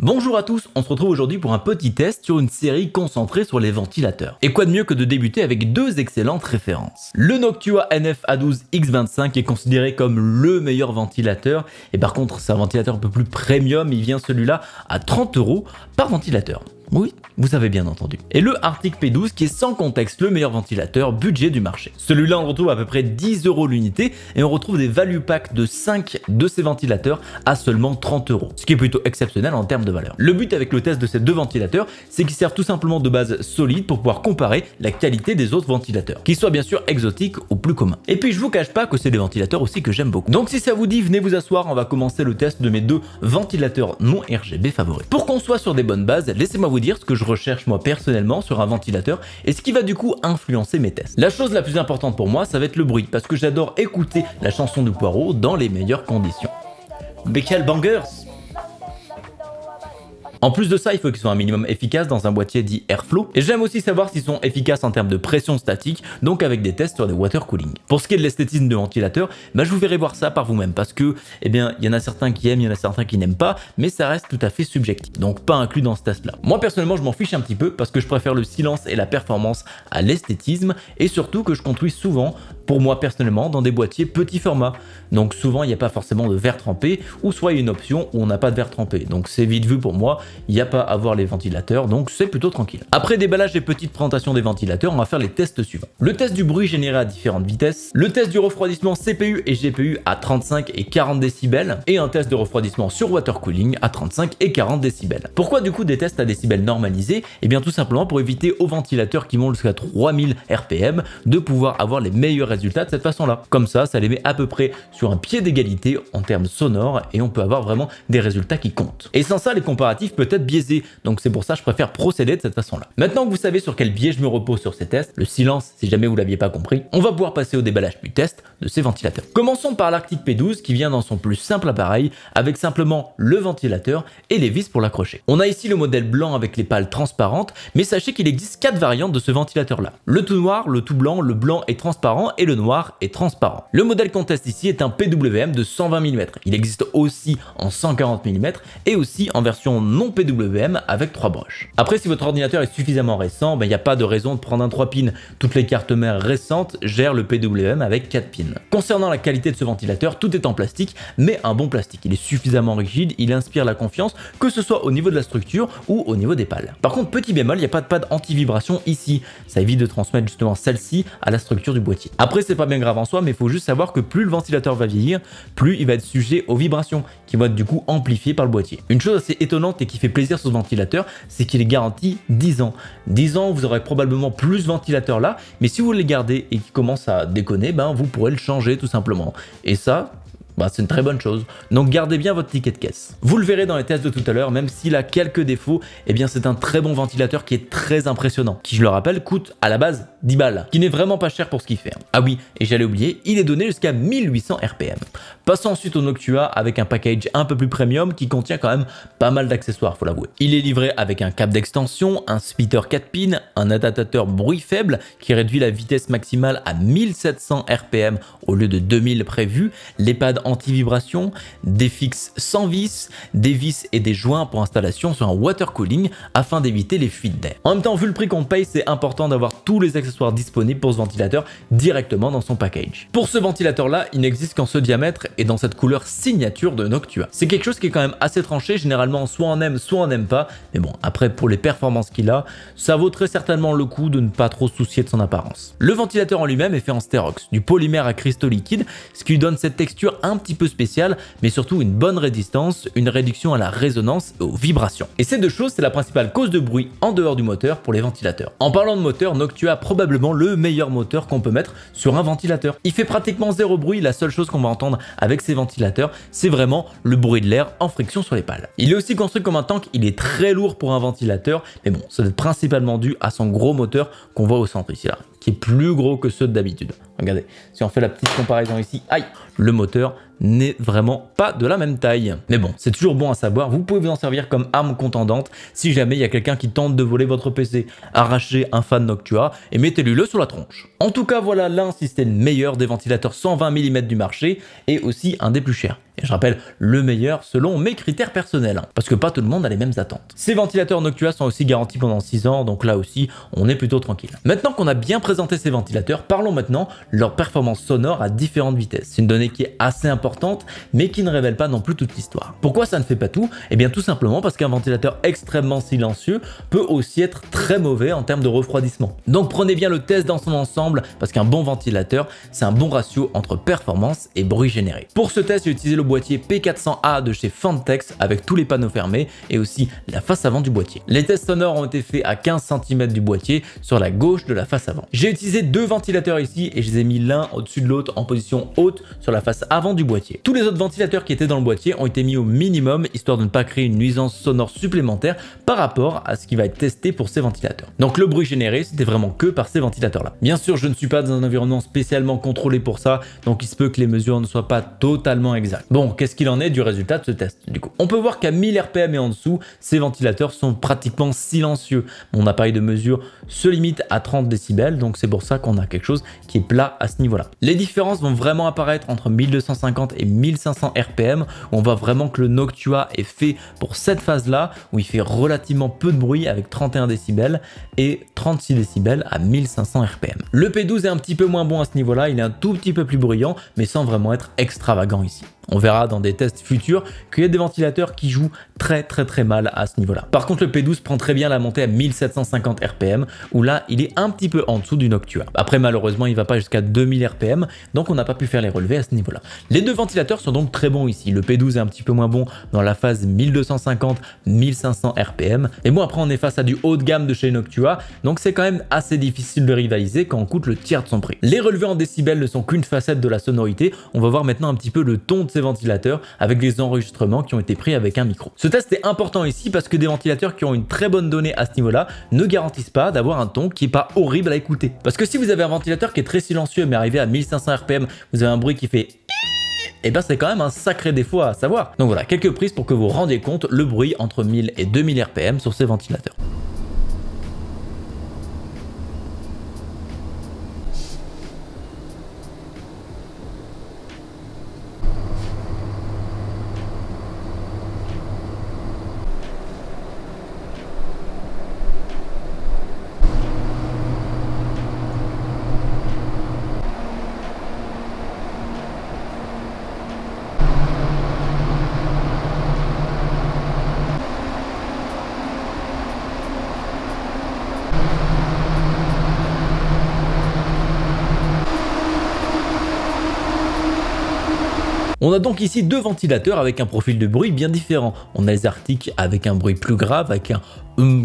Bonjour à tous, on se retrouve aujourd'hui pour un petit test sur une série concentrée sur les ventilateurs. Et quoi de mieux que de débuter avec deux excellentes références. Le Noctua NF-A12X25 est considéré comme le meilleur ventilateur, et par contre c'est un ventilateur un peu plus premium, il vient celui-là à 30 € par ventilateur. Oui, vous avez bien entendu. Et le Arctic P12 qui est sans contexte le meilleur ventilateur budget du marché. Celui-là on retrouve à peu près 10 € l'unité et on retrouve des value packs de 5 de ces ventilateurs à seulement 30 €. Ce qui est plutôt exceptionnel en termes de valeur. Le but avec le test de ces deux ventilateurs, c'est qu'ils servent tout simplement de base solide pour pouvoir comparer la qualité des autres ventilateurs, qu'ils soient bien sûr exotiques ou plus communs. Et puis je vous cache pas que c'est des ventilateurs aussi que j'aime beaucoup. Donc si ça vous dit, venez vous asseoir, on va commencer le test de mes deux ventilateurs non RGB favoris. Pour qu'on soit sur des bonnes bases, laissez-moi vous dire ce que je recherche moi personnellement sur un ventilateur et ce qui va du coup influencer mes tests. La chose la plus importante pour moi, ça va être le bruit, parce que j'adore écouter la chanson du Poireau dans les meilleures conditions. Mais quel bangers! En plus de ça, il faut qu'ils soient un minimum efficaces dans un boîtier dit Airflow. Et j'aime aussi savoir s'ils sont efficaces en termes de pression statique, donc avec des tests sur des water cooling. Pour ce qui est de l'esthétisme de ventilateur, je vous verrai voir ça par vous-même parce que, il y en a certains qui aiment, il y en a certains qui n'aiment pas, mais ça reste tout à fait subjectif, donc pas inclus dans ce test-là. Moi personnellement, je m'en fiche un petit peu parce que je préfère le silence et la performance à l'esthétisme et surtout que je conduis souvent, pour moi personnellement, dans des boîtiers petit format. Donc souvent, il n'y a pas forcément de verre trempé ou soit il y a une option où on n'a pas de verre trempé. Donc c'est vite vu pour moi. Il n'y a pas à voir les ventilateurs, donc c'est plutôt tranquille. Après déballage et petite présentation des ventilateurs, on va faire les tests suivants. Le test du bruit généré à différentes vitesses, le test du refroidissement CPU et GPU à 35 et 40 décibels, et un test de refroidissement sur water cooling à 35 et 40 décibels. Pourquoi du coup des tests à décibels normalisés? Eh bien tout simplement pour éviter aux ventilateurs qui montent jusqu'à 3000 RPM de pouvoir avoir les meilleurs résultats de cette façon-là. Comme ça les met à peu près sur un pied d'égalité en termes sonores et on peut avoir vraiment des résultats qui comptent. Et sans ça, les comparatifs peuvent être biaisé, donc c'est pour ça que je préfère procéder de cette façon-là. Maintenant que vous savez sur quel biais je me repose sur ces tests, le silence si jamais vous l'aviez pas compris, on va pouvoir passer au déballage du test de ces ventilateurs. Commençons par l'Arctic P12 qui vient dans son plus simple appareil avec simplement le ventilateur et les vis pour l'accrocher. On a ici le modèle blanc avec les pales transparentes, mais sachez qu'il existe 4 variantes de ce ventilateur-là. Le tout noir, le tout blanc, le blanc est transparent et le noir est transparent. Le modèle qu'on teste ici est un PWM de 120 mm. Il existe aussi en 140 mm et aussi en version non PWM avec 3 broches. Après, si votre ordinateur est suffisamment récent, il n'y a pas de raison de prendre un 3 pins. Toutes les cartes mères récentes gèrent le PWM avec 4 pins. Concernant la qualité de ce ventilateur, tout est en plastique, mais un bon plastique. Il est suffisamment rigide, il inspire la confiance, que ce soit au niveau de la structure ou au niveau des pales. Par contre, petit bémol, il n'y a pas de pad anti-vibration ici. Ça évite de transmettre justement celle-ci à la structure du boîtier. Après, c'est pas bien grave en soi, mais il faut juste savoir que plus le ventilateur va vieillir, plus il va être sujet aux vibrations, qui vont être du coup amplifiées par le boîtier. Une chose assez étonnante et qui fait plaisir sur ce ventilateur, c'est qu'il est garanti 10 ans. 10 ans, vous aurez probablement plus ce ventilateur là, mais si vous le gardez et qu'il commence à déconner, vous pourrez le changer tout simplement. Et ça, c'est une très bonne chose. Donc gardez bien votre ticket de caisse. Vous le verrez dans les tests de tout à l'heure, même s'il a quelques défauts, c'est un très bon ventilateur qui est très impressionnant, qui je le rappelle coûte à la base 10 balles, qui n'est vraiment pas cher pour ce qu'il fait. Ah oui, et j'allais oublier, il est donné jusqu'à 1800 RPM. Passons ensuite au Noctua avec un package un peu plus premium qui contient quand même pas mal d'accessoires, faut l'avouer. Il est livré avec un câble d'extension, un splitter 4 pins, un adaptateur bruit faible qui réduit la vitesse maximale à 1700 RPM au lieu de 2000 prévu, les pads anti-vibration, des fixes sans vis, des vis et des joints pour installation sur un water cooling afin d'éviter les fuites d'air. En même temps, vu le prix qu'on paye, c'est important d'avoir tous les accessoires disponibles pour ce ventilateur directement dans son package. Pour ce ventilateur là, il n'existe qu'en ce diamètre et dans cette couleur signature de Noctua. C'est quelque chose qui est quand même assez tranché, généralement soit on aime, soit on n'aime pas, mais bon, après pour les performances qu'il a, ça vaut très certainement le coup de ne pas trop se soucier de son apparence. Le ventilateur en lui-même est fait en stérox, du polymère à cristaux liquides, ce qui lui donne cette texture un petit peu spéciale, mais surtout une bonne résistance, une réduction à la résonance et aux vibrations. Et ces deux choses, c'est la principale cause de bruit en dehors du moteur pour les ventilateurs. En parlant de moteur, Noctua a probablement le meilleur moteur qu'on peut mettre sur un ventilateur. Il fait pratiquement zéro bruit, la seule chose qu'on va entendre avec ces ventilateurs, c'est vraiment le bruit de l'air en friction sur les pales. Il est aussi construit comme un tank, il est très lourd pour un ventilateur, mais bon, ça doit être principalement dû à son gros moteur qu'on voit au centre ici là, qui est plus gros que ceux d'habitude. Regardez, si on fait la petite comparaison ici, aïe, le moteur n'est vraiment pas de la même taille. Mais bon, c'est toujours bon à savoir, vous pouvez vous en servir comme arme contendante si jamais il y a quelqu'un qui tente de voler votre PC. Arrachez un fan Noctua et mettez-lui-le sur la tronche. En tout cas, voilà l'un si c'était le meilleur des ventilateurs 120 mm du marché et aussi un des plus chers. Et je rappelle, le meilleur selon mes critères personnels, parce que pas tout le monde a les mêmes attentes. Ces ventilateurs Noctua sont aussi garantis pendant 6 ans, donc là aussi, on est plutôt tranquille. Maintenant qu'on a bien présenté ces ventilateurs, parlons maintenant leur performance sonore à différentes vitesses. C'est une donnée qui est assez importante, mais qui ne révèle pas non plus toute l'histoire. Pourquoi ça ne fait pas tout? Eh bien tout simplement parce qu'un ventilateur extrêmement silencieux peut aussi être très mauvais en termes de refroidissement. Donc prenez bien le test dans son ensemble, parce qu'un bon ventilateur, c'est un bon ratio entre performance et bruit généré. Pour ce test, j'ai utilisé le boîtier P400A de chez Phanteks avec tous les panneaux fermés et aussi la face avant du boîtier. Les tests sonores ont été faits à 15 cm du boîtier sur la gauche de la face avant. J'ai utilisé 2 ventilateurs ici et je les ai mis l'un au-dessus de l'autre en position haute sur la face avant du boîtier. Tous les autres ventilateurs qui étaient dans le boîtier ont été mis au minimum histoire de ne pas créer une nuisance sonore supplémentaire par rapport à ce qui va être testé pour ces ventilateurs. Donc le bruit généré, c'était vraiment que par ces ventilateurs là. Bien sûr, je ne suis pas dans un environnement spécialement contrôlé pour ça, donc il se peut que les mesures ne soient pas totalement exactes. Bon, qu'est-ce qu'il en est du résultat de ce test du coup? On peut voir qu'à 1000 RPM et en dessous, ces ventilateurs sont pratiquement silencieux. Mon appareil de mesure se limite à 30 décibels, donc c'est pour ça qu'on a quelque chose qui est plat à ce niveau-là. Les différences vont vraiment apparaître entre 1250 et 1500 RPM, où on voit vraiment que le Noctua est fait pour cette phase-là, où il fait relativement peu de bruit avec 31 décibels et 36 décibels à 1500 RPM. Le P12 est un petit peu moins bon à ce niveau-là, il est un tout petit peu plus bruyant, mais sans vraiment être extravagant ici. On verra dans des tests futurs qu'il y a des ventilateurs qui jouent très mal à ce niveau-là. Par contre, le P12 prend très bien la montée à 1750 RPM, où là, il est un petit peu en dessous du Noctua. Après, malheureusement, il va pas jusqu'à 2000 RPM, donc on n'a pas pu faire les relevés à ce niveau-là. Les deux ventilateurs sont donc très bons ici. Le P12 est un petit peu moins bon dans la phase 1250-1500 RPM. Et bon, après, on est face à du haut de gamme de chez Noctua, donc c'est quand même assez difficile de rivaliser quand on coûte le tiers de son prix. Les relevés en décibels ne sont qu'une facette de la sonorité. On va voir maintenant un petit peu le ton de ces ventilateurs avec des enregistrements qui ont été pris avec un micro. Ce test est important ici parce que des ventilateurs qui ont une très bonne donnée à ce niveau-là ne garantissent pas d'avoir un ton qui est pas horrible à écouter. Parce que si vous avez un ventilateur qui est très silencieux mais arrivé à 1500 RPM, vous avez un bruit qui fait et ben c'est quand même un sacré défaut à savoir. Donc voilà, quelques prises pour que vous rendiez compte le bruit entre 1000 et 2000 RPM sur ces ventilateurs. On a donc ici deux ventilateurs avec un profil de bruit bien différent. On a les Arctic avec un bruit plus grave, avec un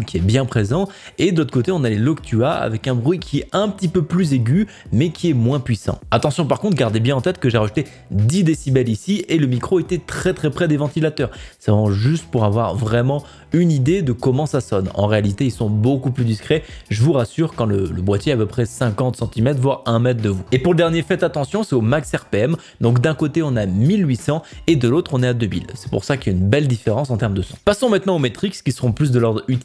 qui est bien présent, et d'autre côté on a les Noctua avec un bruit qui est un petit peu plus aigu mais qui est moins puissant. Attention par contre, gardez bien en tête que j'ai rajouté 10 décibels ici et le micro était très près des ventilateurs. C'est vraiment juste pour avoir vraiment une idée de comment ça sonne. En réalité ils sont beaucoup plus discrets, je vous rassure, quand le boîtier est à peu près 50 cm voire 1 mètre de vous. Et pour le dernier, faites attention, c'est au max RPM, donc d'un côté on a 1800 et de l'autre on est à 2000. C'est pour ça qu'il y a une belle différence en termes de son. Passons maintenant aux métriques qui seront plus de l'ordre utilitaire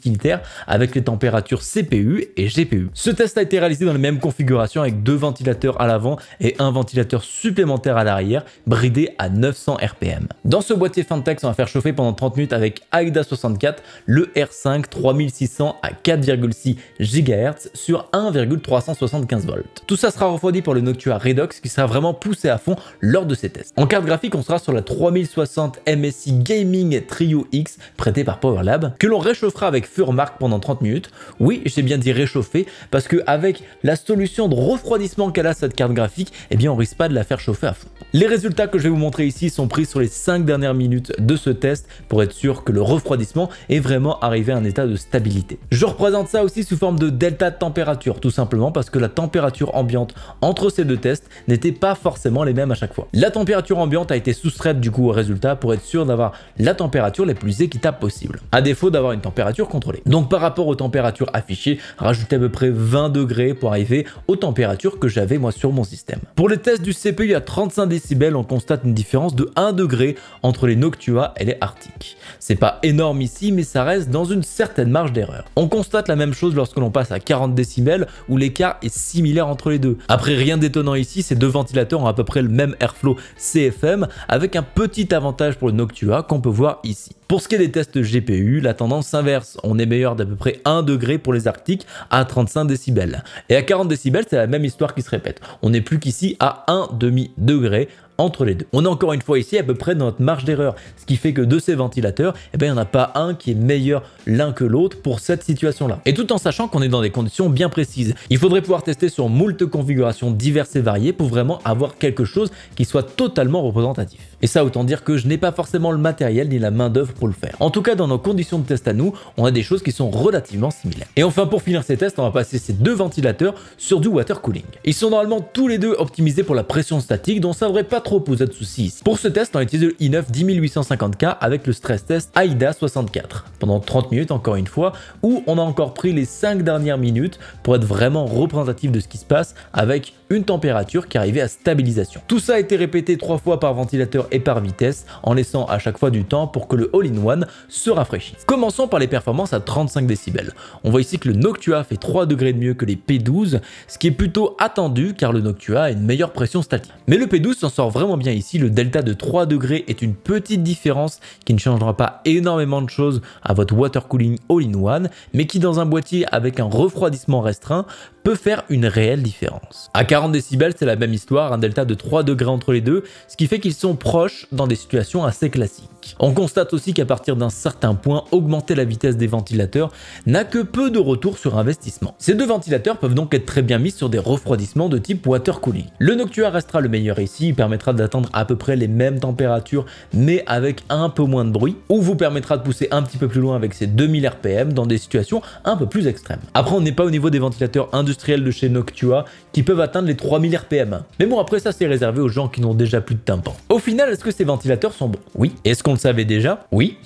avec les températures CPU et GPU. Ce test a été réalisé dans la même configuration avec deux ventilateurs à l'avant et un ventilateur supplémentaire à l'arrière, bridé à 900 RPM. Dans ce boîtier Phanteks, on va faire chauffer pendant 30 minutes avec AIDA 64 le R5 3600 à 4,6 GHz sur 1,375 volts. Tout ça sera refroidi pour le Noctua Redox qui sera vraiment poussé à fond lors de ces tests. En carte graphique, on sera sur la 3060 MSI Gaming Trio X prêtée par PowerLab que l'on réchauffera avec Furmark pendant 30 minutes. Oui, j'ai bien dit réchauffer parce que avec la solution de refroidissement qu'elle a cette carte graphique, eh bien on risque pas de la faire chauffer à fond. Les résultats que je vais vous montrer ici sont pris sur les 5 dernières minutes de ce test pour être sûr que le refroidissement est vraiment arrivé à un état de stabilité. Je représente ça aussi sous forme de delta de température, tout simplement parce que la température ambiante entre ces deux tests n'était pas forcément les mêmes à chaque fois. La température ambiante variante a été soustraite du coup au résultat pour être sûr d'avoir la température la plus équitable possible, à défaut d'avoir une température contrôlée. Donc par rapport aux températures affichées, rajoutez à peu près 20 degrés pour arriver aux températures que j'avais moi sur mon système. Pour les tests du CPU à 35 décibels, on constate une différence de 1 degré entre les Noctua et les Arctic. C'est pas énorme ici, mais ça reste dans une certaine marge d'erreur. On constate la même chose lorsque l'on passe à 40 décibels où l'écart est similaire entre les deux. Après, rien d'étonnant ici, ces deux ventilateurs ont à peu près le même airflow CFM avec un petit avantage pour le Noctua qu'on peut voir ici. Pour ce qui est des tests GPU, la tendance s'inverse. On est meilleur d'à peu près 1 degré pour les Arctic à 35 décibels. Et à 40 décibels, c'est la même histoire qui se répète. On n'est plus qu'ici à 1,5 degré entre les deux. On est encore une fois ici à peu près dans notre marge d'erreur, ce qui fait que de ces ventilateurs, il n'y en a pas un qui est meilleur l'un que l'autre pour cette situation-là. Et tout en sachant qu'on est dans des conditions bien précises. Il faudrait pouvoir tester sur moult configurations diverses et variées pour vraiment avoir quelque chose qui soit totalement représentatif. Et ça, autant dire que je n'ai pas forcément le matériel ni la main d'œuvre pour le faire. En tout cas, dans nos conditions de test à nous, on a des choses qui sont relativement similaires. Et enfin, pour finir ces tests, on va passer ces deux ventilateurs sur du water cooling. Ils sont normalement tous les deux optimisés pour la pression statique, donc ça ne devrait pas trop poser de soucis ici. Pour ce test, on a utilisé le i9 10850K avec le stress test AIDA 64 pendant 30 minutes encore une fois, où on a encore pris les 5 dernières minutes pour être vraiment représentatif de ce qui se passe avec une température qui arrivait à stabilisation. Tout ça a été répété 3 fois par ventilateur et par vitesse en laissant à chaque fois du temps pour que le all-in-one se rafraîchisse. Commençons par les performances à 35 décibels. On voit ici que le Noctua fait 3 degrés de mieux que les P12, ce qui est plutôt attendu car le Noctua a une meilleure pression statique. Mais le P12 s'en sort vraiment bien ici, le delta de 3 degrés est une petite différence qui ne changera pas énormément de choses à votre water cooling all-in-one, mais qui dans un boîtier avec un refroidissement restreint peut faire une réelle différence. À 40 décibels, c'est la même histoire, un delta de 3 degrés entre les deux, ce qui fait qu'ils sont proches dans des situations assez classiques. On constate aussi qu'à partir d'un certain point, augmenter la vitesse des ventilateurs n'a que peu de retour sur investissement. Ces deux ventilateurs peuvent donc être très bien mis sur des refroidissements de type water cooling. Le Noctua restera le meilleur ici, il permettra d'atteindre à peu près les mêmes températures mais avec un peu moins de bruit, ou vous permettra de pousser un petit peu plus loin avec ses 2000 RPM dans des situations un peu plus extrêmes. Après, on n'est pas au niveau des ventilateurs industriels de chez Noctua qui peuvent atteindre les 3000 RPM. Mais bon, après ça, c'est réservé aux gens qui n'ont déjà plus de tympan. Au final, est-ce que ces ventilateurs sont bons? Oui. Est-ce qu'on le savait déjà? Oui.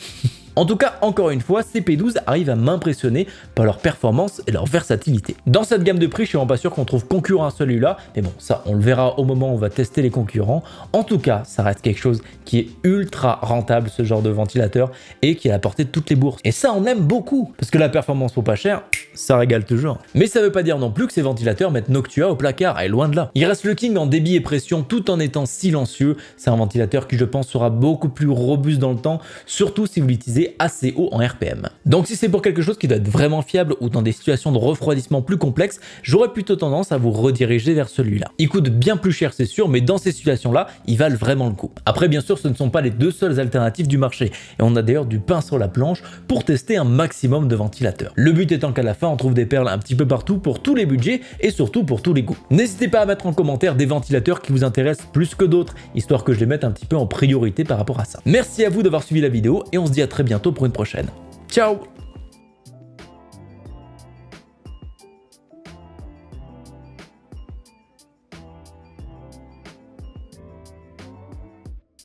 En tout cas, encore une fois, ces P12 arrivent à m'impressionner par leur performance et leur versatilité. Dans cette gamme de prix, je suis vraiment pas sûr qu'on trouve concurrent à celui-là, mais bon, ça, on le verra au moment où on va tester les concurrents. En tout cas, ça reste quelque chose qui est ultra rentable, ce genre de ventilateur, et qui est à la portée de toutes les bourses. Et ça, on aime beaucoup, parce que la performance pour pas cher, ça régale toujours. Mais ça veut pas dire non plus que ces ventilateurs mettent Noctua au placard, et loin de là. Il reste le king en débit et pression tout en étant silencieux. C'est un ventilateur qui, je pense, sera beaucoup plus robuste dans le temps, surtout si vous l'utilisez assez haut en RPM. Donc si c'est pour quelque chose qui doit être vraiment fiable ou dans des situations de refroidissement plus complexes, j'aurais plutôt tendance à vous rediriger vers celui-là. Il coûte bien plus cher, c'est sûr, mais dans ces situations-là, ils valent vraiment le coup. Après, bien sûr, ce ne sont pas les deux seules alternatives du marché, et on a d'ailleurs du pain sur la planche pour tester un maximum de ventilateurs. Le but étant qu'à la fin, on trouve des perles un petit peu partout pour tous les budgets et surtout pour tous les goûts. N'hésitez pas à mettre en commentaire des ventilateurs qui vous intéressent plus que d'autres, histoire que je les mette un petit peu en priorité par rapport à ça. Merci à vous d'avoir suivi la vidéo et on se dit à très bientôt pour une prochaine. Ciao!